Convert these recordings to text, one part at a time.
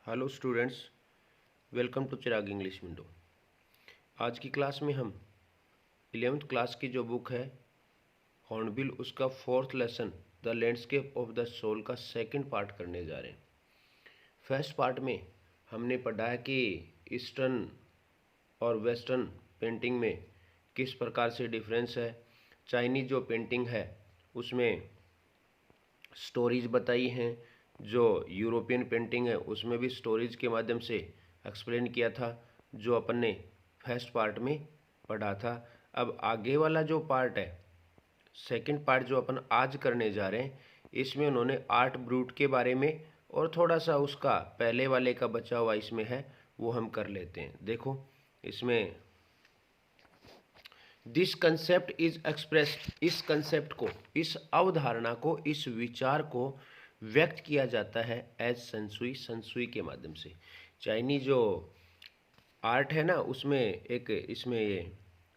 Hello students, welcome to Chirag English window. आज की class में हम 11th क्लास की जो बुक है हॉर्नबिल, उसका 4th lesson the landscape of the soul का सेकंड पार्ट करने जा रहे हैं। फर्स्ट पार्ट में हमने पढ़ा है कि ईस्टर्न और वेस्टर्न पेंटिंग में किस प्रकार से डिफरेंस है। चाइनीज जो पेंटिंग है उसमें स्टोरीज बताई हैं, जो यूरोपियन पेंटिंग है उसमें भी स्टोरीज के माध्यम से एक्सप्लेन किया था, जो अपन ने फर्स्ट पार्ट में पढ़ा था। अब आगे वाला जो पार्ट है, सेकंड पार्ट जो अपन आज करने जा रहे हैं, इसमें उन्होंने आर्ट ब्रूट के बारे में और थोड़ा सा उसका पहले वाले का बचा हुआ इसमें है, वो हम कर लेते हैं। देखो इसमें दिस कंसेप्ट इज एक्सप्रेस्ड, इस कंसेप्ट को, इस अवधारणा को, इस विचार को व्यक्त किया जाता है एज सेंसुई, सेंसुई के माध्यम से। चाइनीज जो आर्ट है ना, उसमें एक इसमें ये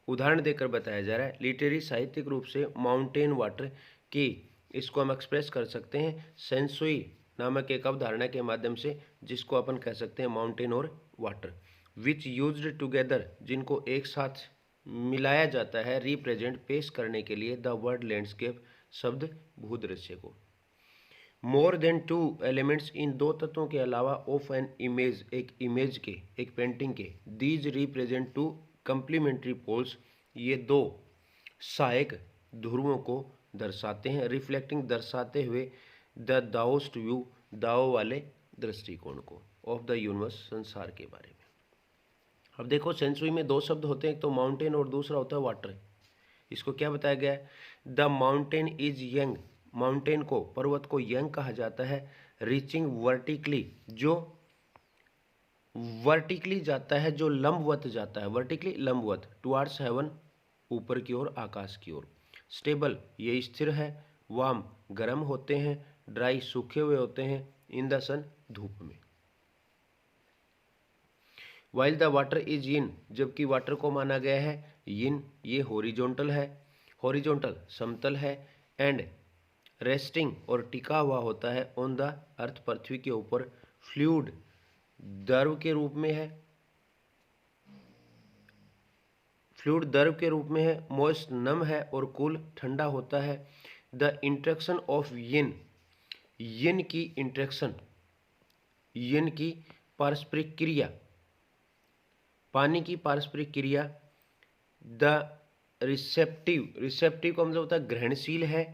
उदाहरण देकर बताया जा रहा है। लिटरेरी साहित्यिक रूप से माउंटेन वाटर की, इसको हम एक्सप्रेस कर सकते हैं सेंसुई नामक एक अवधारणा के माध्यम से, जिसको अपन कह सकते हैं माउंटेन और वाटर, विच यूज्ड टुगेदर, जिनको एक साथ मिलाया जाता है रिप्रेजेंट, पेश करने के लिए द वर्ड लैंडस्केप, शब्द भूदृश्य को। मोर देन टू एलिमेंट्स, इन दो तत्वों के अलावा, ऑफ एन इमेज, एक इमेज के, एक पेंटिंग के, these represent two complementary poles, ये दो सहायक ध्रुवों को दर्शाते हैं, रिफ्लेक्टिंग, दर्शाते हुए द दाओस्ट व्यू, दाओ वाले दृष्टिकोण को, ऑफ द यूनिवर्स, संसार के बारे में। अब देखो सेंसुई में दो शब्द होते हैं, एक तो माउंटेन और दूसरा होता है वाटर। इसको क्या बताया गया है? The mountain is young, mountain को, पर्वत को यंग कहा जाता है, रीचिंग वर्टिकली, जो वर्टिकली जाता है, जो लंबवत जाता है, वर्टिकली लंबवत, टुवार्ड्स हेवन, ऊपर की ओर, आकाश की ओर। स्टेबल, ये स्थिर है। वार्म, गर्म होते हैं। ड्राई, सूखे हुए होते हैं। इन द सन, धूप में। While the water is yin, जबकि वाटर को माना गया है yin, ये हॉरिजॉन्टल है, हॉरिजॉन्टल समतल है, एंड रेस्टिंग, और टिका हुआ होता है, ऑन द अर्थ, पृथ्वी के ऊपर, फ्लूइड, द्रव के रूप में है, फ्लूइड द्रव के रूप में है, मॉइस्ट नम है, और कूल ठंडा होता है। The interaction of yin, yin की इंट्रैक्शन, yin की पारस्परिक क्रिया, पानी की पारस्परिक क्रिया। द रिसेप्टिव, रिसेप्टिव का मतलब होता है ग्रहणशील है।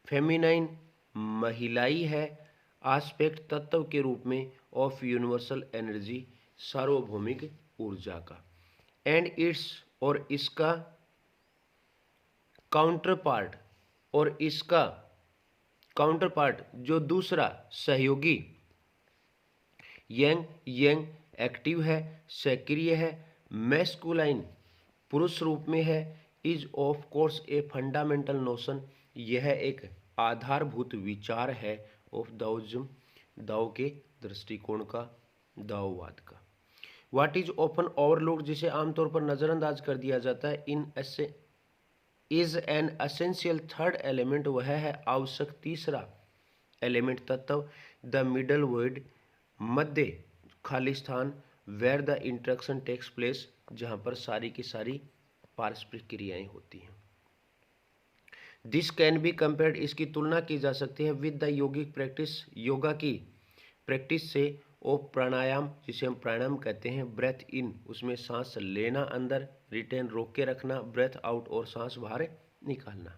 फेमिनाइन, महिलाई है। आस्पेक्ट, तत्व के रूप में, ऑफ यूनिवर्सल एनर्जी, सार्वभौमिक ऊर्जा का। एंड इट्स, और इसका काउंटर पार्ट, और इसका काउंटर पार्ट जो दूसरा सहयोगी, यंग, यंग एक्टिव है, सक्रिय है। मैस्कुलाइन, पुरुष रूप में है। Is of course a fundamental notion, यह एक आधारभूत विचार है, ऑफ दाओइज्म, दाओ के दृष्टिकोण का, दाओवाद का। व्हाट इज ऑफन ओवरलुक्ड, जिसे आमतौर पर नजरअंदाज कर दिया जाता है, इन ऐसे is an essential third element, वह है आवश्यक तीसरा एलिमेंट, तत्व। द मिडल वर्ड, मध्य खाली स्थान, where the interaction takes place, जहाँ पर सारी की सारी पारस्परिक क्रियाएं होती हैं। दिस कैन बी कंपेयर्ड, इसकी तुलना की जा सकती है, with the yogic practice, yoga की प्रैक्टिस से, ऑफ प्राणायाम, जिसे हम प्राणायाम कहते हैं। ब्रेथ इन, उसमें सांस लेना अंदर, रिटेन रोक के रखना, ब्रेथ आउट, और सांस बाहर निकालना।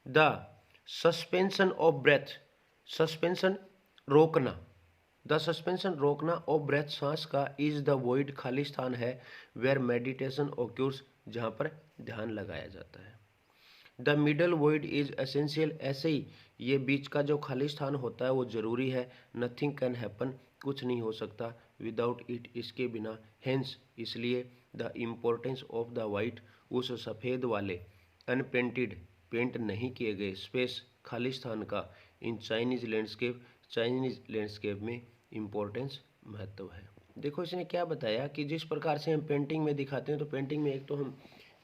The suspension of breath, suspension रोकना, द सस्पेंशन रोकना ऑफ ब्रेथ, सांस का, इज द वॉइड, खाली स्थान है, वेयर मेडिटेशन ऑक्यूर्स, जहाँ पर ध्यान लगाया जाता है। The middle void is essential, ऐसे ही ये बीच का जो खाली स्थान होता है वो जरूरी है। नथिंग कैन हैपन, कुछ नहीं हो सकता, विदाउट इट, इसके बिना। हेंस, इसलिए, the importance of the white, उस सफ़ेद वाले, अनपेंटेड, पेंट नहीं किए गए स्पेस, खाली स्थान का, in Chinese landscape, Chinese landscape में इम्पोर्टेंस, महत्व है। देखो इसने क्या बताया कि जिस प्रकार से हम पेंटिंग में दिखाते हैं, तो पेंटिंग में एक तो हम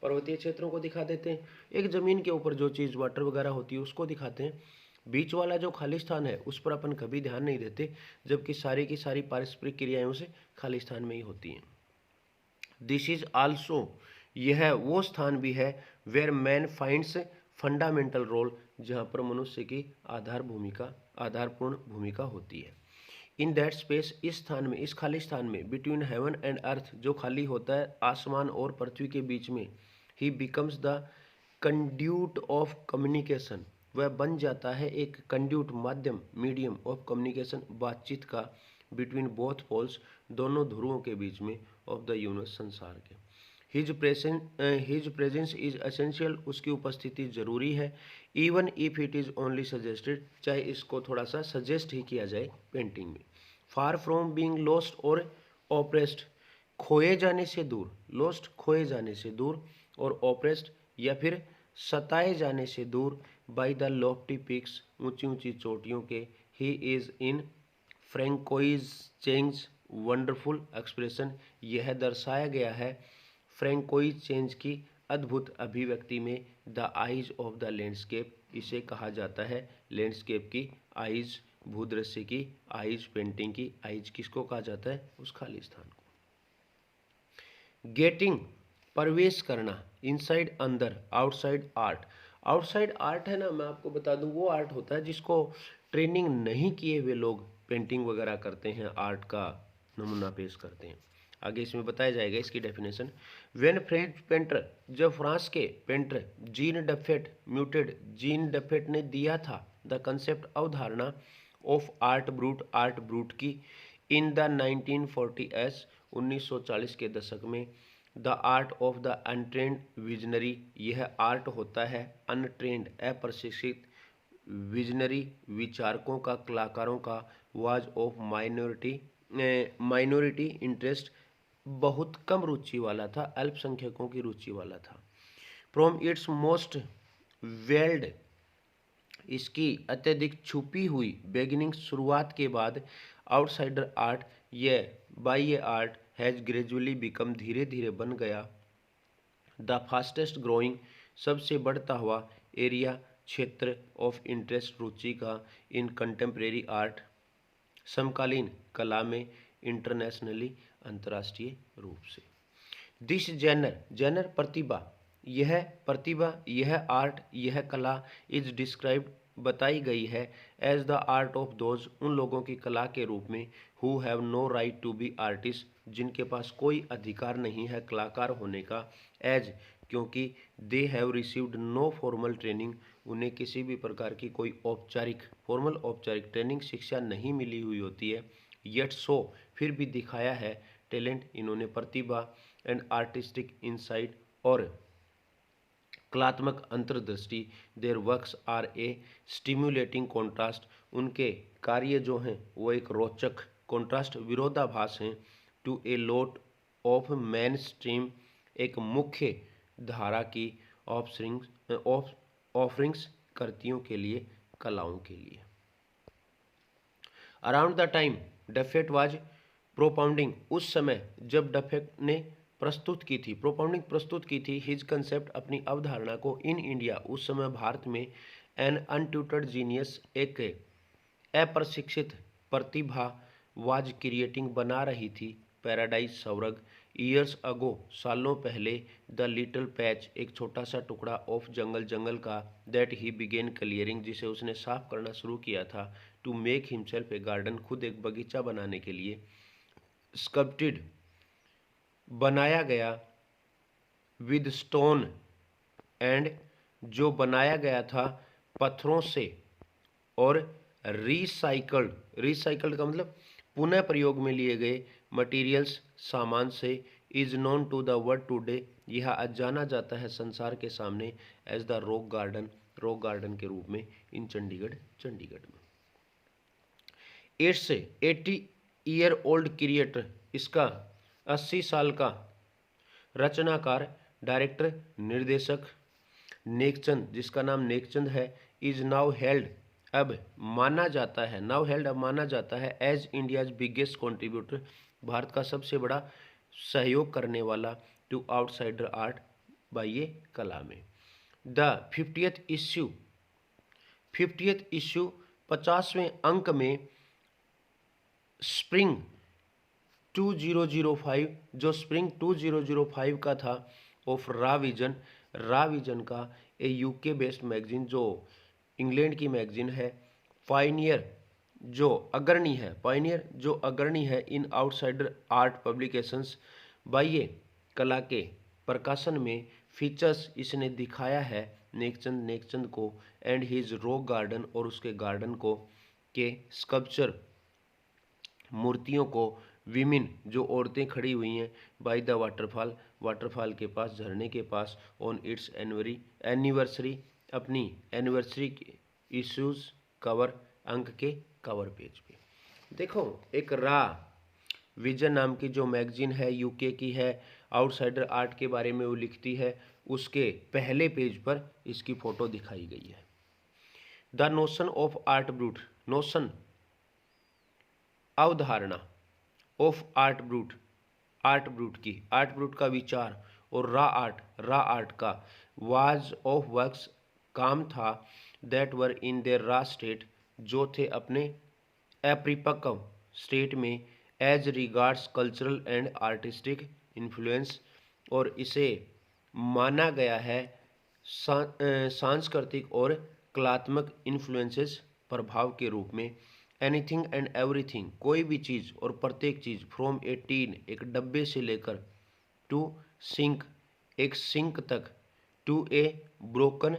पर्वतीय क्षेत्रों को दिखा देते हैं, एक ज़मीन के ऊपर जो चीज़ वाटर वगैरह होती है उसको दिखाते हैं, बीच वाला जो खाली स्थान है उस पर अपन कभी ध्यान नहीं देते, जबकि सारी की सारी पारस्परिक क्रियाएं उसे खाली स्थान में ही होती हैं। दिस इज आल्सो, यह वो स्थान भी है where man finds fundamental role, जहाँ पर मनुष्य की आधारपूर्ण भूमिका होती है। इन दैट स्पेस, इस स्थान में, इस खाली स्थान में, बिटवीन हेवन एंड अर्थ, जो खाली होता है आसमान और पृथ्वी के बीच में, ही becomes the conduit of communication, वह बन जाता है एक कंड्यूट, माध्यम, मीडियम ऑफ कम्युनिकेशन, बातचीत का, बिटवीन बोथ पोल्स, दोनों ध्रुवों के बीच में, ऑफ द यूनिवर्स, संसार के। हिज प्रेजेंस इज एसेंशियल, उसकी उपस्थिति जरूरी है, even if it is only suggested, चाहे इसको थोड़ा सा सजेस्ट ही किया जाए पेंटिंग में। फार फ्रॉम बीइंग लॉस्ट और ऑप्रेस्ड, खोए जाने से दूर, लॉस्ट खोए जाने से दूर, और ऑप्रेस्ड या फिर सताए जाने से दूर, बाय द लॉफ्टी पिक्स, ऊंची ऊंची चोटियों के, ही इज इन फ्रैंकोइज चेंज वंडरफुल एक्सप्रेशन, यह दर्शाया गया है फ्रैंकोइज चेंज की अद्भुत अभिव्यक्ति में, the eyes of the landscape, इसे कहा जाता है लैंडस्केप की आइज, भूदृश्य की आइज, पेंटिंग की आइज, किसको कहा जाता है, उस खाली स्थान को। गेटिंग, प्रवेश करना, इनसाइड अंदर, आउटसाइड आर्ट, आउटसाइड आर्ट है ना, मैं आपको बता दूं वो आर्ट होता है जिसको ट्रेनिंग नहीं किए हुए लोग पेंटिंग वगैरह करते हैं, आर्ट का नमूना पेश करते हैं। आगे इसमें बताया जाएगा इसकी डेफिनेशन। व्हेन फ्रेंच पेंटर, जब फ्रांस के पेंटर जीन डफेट म्यूटेड, जीन डफेट ने दिया था द कंसेप्ट, अवधारणा, ऑफ आर्ट ब्रूट की, इन द 1940s, 1940 के दशक में, the art of the untrained visionary, यह आर्ट होता है अनट्रेंड, अप्रशिक्षित, विजनरी, विचारकों का, कलाकारों का, वाज ऑफ माइनॉरिटी इंटरेस्ट, बहुत कम रुचि वाला था, अल्पसंख्यकों की रुचि वाला था। फ्रॉम इट्स मोस्ट वेल्ड, इसकी अत्यधिक छुपी हुई बिगिनिंग, शुरुआत के बाद, आउटसाइडर आर्ट, यह बाह्य आर्ट, हैज ग्रेजुअली बिकम, धीरे धीरे बन गया, द फास्टेस्ट ग्रोइंग, सबसे बढ़ता हुआ, एरिया, क्षेत्र, ऑफ इंटरेस्ट, रुचि का, इन कंटेम्प्रेरी आर्ट, समकालीन कला में, इंटरनेशनली, अंतर्राष्ट्रीय रूप से। दिस जेनर प्रतिभा, यह आर्ट, यह कला, इज डिस्क्राइब्ड, बताई गई है, as the art of those, उन लोगों की कला के रूप में, who have no right to be artist, जिनके पास कोई अधिकार नहीं है कलाकार होने का, एज, क्योंकि, they have received no formal training, उन्हें किसी भी प्रकार की कोई औपचारिक ट्रेनिंग, शिक्षा नहीं मिली हुई होती है, येट सो, फिर भी दिखाया है, टैलेंट, इन्होंने प्रतिभा, एंड आर्टिस्टिक इंसाइट, और कलात्मक अंतर्दृष्टि, their works are a stimulating contrast, उनके कार्य जो हैं वो एक रोचक कॉन्ट्रास्ट, विरोधाभास हैं, to a lot of main stream, एक मुख्य धारा की ऑफरिंग्स, करतियों के लिए, कलाओं के लिए। अराउंड द टाइम डफेट वाज प्रोपाउंडिंग, उस समय जब डफेट ने प्रोपाउंडिंग प्रस्तुत की थी, हिज कंसेप्ट, अपनी अवधारणा को, इन इंडिया, उस समय भारत में, एन अनट्यूटर्ड जीनियस, एक अप्रशिक्षित प्रतिभा, वाज क्रिएटिंग, बना रही थी, पैराडाइज, स्वर्ग, ईयर्स अगो, सालों पहले, द लिटिल पैच, एक छोटा सा टुकड़ा, ऑफ जंगल का, दैट ही बिगेन क्लियरिंग, जिसे उसने साफ करना शुरू किया था, to make himself a garden, खुद एक बगीचा बनाने के लिए, स्कल्प्टेड, बनाया गया, विद स्टोन एंड, जो बनाया गया था पत्थरों से, और रिसाइकल्ड का मतलब पुनः प्रयोग में लिए गए, मटेरियल्स, सामान से, is known to the world today, यह आज जाना जाता है संसार के सामने, एज द रॉक गार्डन के रूप में, इन चंडीगढ़ में। इट्स 80-year-old क्रिएटर, इसका 80 साल का रचनाकार, डायरेक्टर, निर्देशक, नेकचंद, जिसका नाम नेकचंद है, इज नाउ हेल्ड, अब माना जाता है, एज इंडियाज बिगेस्ट कॉन्ट्रीब्यूटर, भारत का सबसे बड़ा सहयोग करने वाला, टू आउटसाइडर आर्ट, बाह्य कला में। The 50th issue 50th issue 50वें अंक में स्प्रिंग 2005, जो स्प्रिंग 2005 का था, ऑफ रा विजन का ए यूके बेस्ड मैगजीन, जो इंग्लैंड की मैगजीन है, पायनियर जो अग्रणी है इन आउटसाइडर आर्ट पब्लिकेशंस, बाह्य कला के प्रकाशन में फीचर्स इसने दिखाया है नेकचंद को एंड हिज रॉक गार्डन, और उसके गार्डन को के स्कल्पचर मूर्तियों को, विमिन जो औरतें खड़ी हुई हैं, बाय द वाटरफॉल के पास, झरने के पास, ऑन इट्स एनिवर्सरी अपनी एनिवर्सरी इश्यूज कवर अंक के कवर पेज पे। देखो एक रा विजन नाम की जो मैगजीन है, यूके की है, आउटसाइडर आर्ट के बारे में वो लिखती है, उसके पहले पेज पर इसकी फोटो दिखाई गई है। The notion of art brute, notion अवधारणा, ऑफ आर्ट ब्रूट का विचार, और रा आर्ट का, वाज ऑफ वर्क्स काम था, that were in their raw state जो थे अपने अपरिपक्व स्टेट में, as regards cultural and artistic influence, और इसे माना गया है सांस्कृतिक और कलात्मक इन्फ्लुएंसेस प्रभाव के रूप में। एनीथिंग एंड एवरीथिंग, कोई भी चीज़ और प्रत्येक चीज़, फ्रॉम ए टीन एक डब्बे से लेकर, टू सिंक एक सिंक तक, to a broken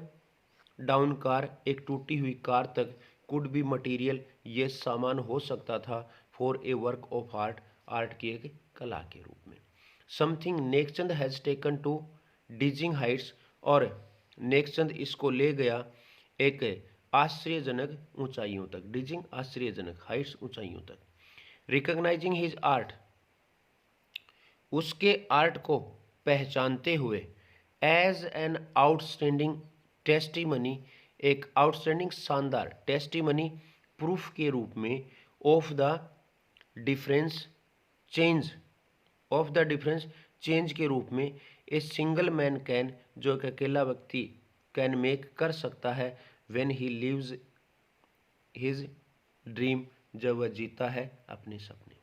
down car एक टूटी हुई कार तक, कुड बी मटीरियल ये सामान हो सकता था, for a work of art की एक कला के रूप में। Something Nekchand has taken to dizzying heights, और नेकचंद इसको ले गया एक आश्चर्यजनक ऊंचाइयों तक, डीजिंग आश्चर्यजनक, हाइट्स ऊंचाइयों तक। रिकॉग्नाइजिंग हिज आर्ट, उसके आर्ट को पहचानते हुए, एज एन आउटस्टैंडिंग टेस्टिमनी एक आउटस्टैंडिंग शानदार टेस्टिमनी प्रूफ के रूप में, ऑफ द डिफरेंस चेंज के रूप में, ए सिंगल मैन कैन जो एक अकेला व्यक्ति कैन मेक कर सकता है, when he lives his dream जब वह जीता है अपने सपने।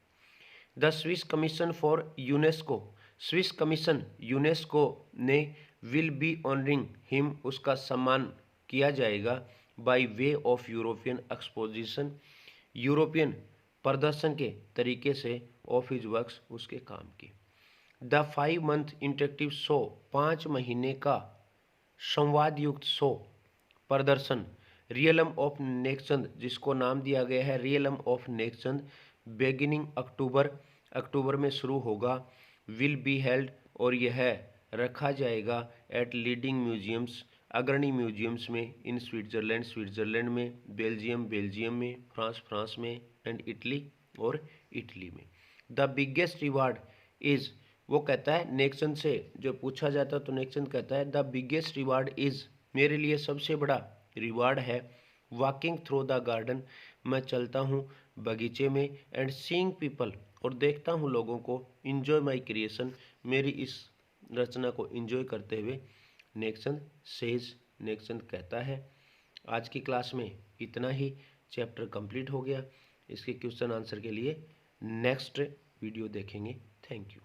The Swiss commission for UNESCO, Swiss commission UNESCO ने, विल बी ऑनरिंग हिम उसका सम्मान किया जाएगा, by way of European exposition European प्रदर्शन के तरीके से, ऑफ हिज वर्क्स उसके काम की। द 5 month इंटरेक्टिव शो 5 महीने का संवाद युक्त शो प्रदर्शन, रियलम ऑफ नेकचंद जिसको नाम दिया गया है रियलम ऑफ नेकचंद, बिगिनिंग अक्टूबर में शुरू होगा, विल बी हेल्ड और यह रखा जाएगा, एट लीडिंग म्यूजियम्स अग्रणी म्यूजियम्स में, इन स्विट्जरलैंड में, बेल्जियम में, फ्रांस में, एंड इटली में। द बिगेस्ट रिवार्ड इज, वो कहता है नेकचंद से जो पूछा जाता है तो नेकचंद कहता है, द बिगेस्ट रिवार्ड इज, मेरे लिए सबसे बड़ा रिवार्ड है, वॉकिंग थ्रू द गार्डन, मैं चलता हूँ बगीचे में, एंड सीइंग पीपल और देखता हूँ लोगों को, इंजॉय माई क्रिएशन मेरी इस रचना को इंजॉय करते हुए, नेकचंद कहता है। आज की क्लास में इतना ही, चैप्टर कंप्लीट हो गया। इसके क्वेश्चन आंसर के लिए नेक्स्ट वीडियो देखेंगे। Thank you.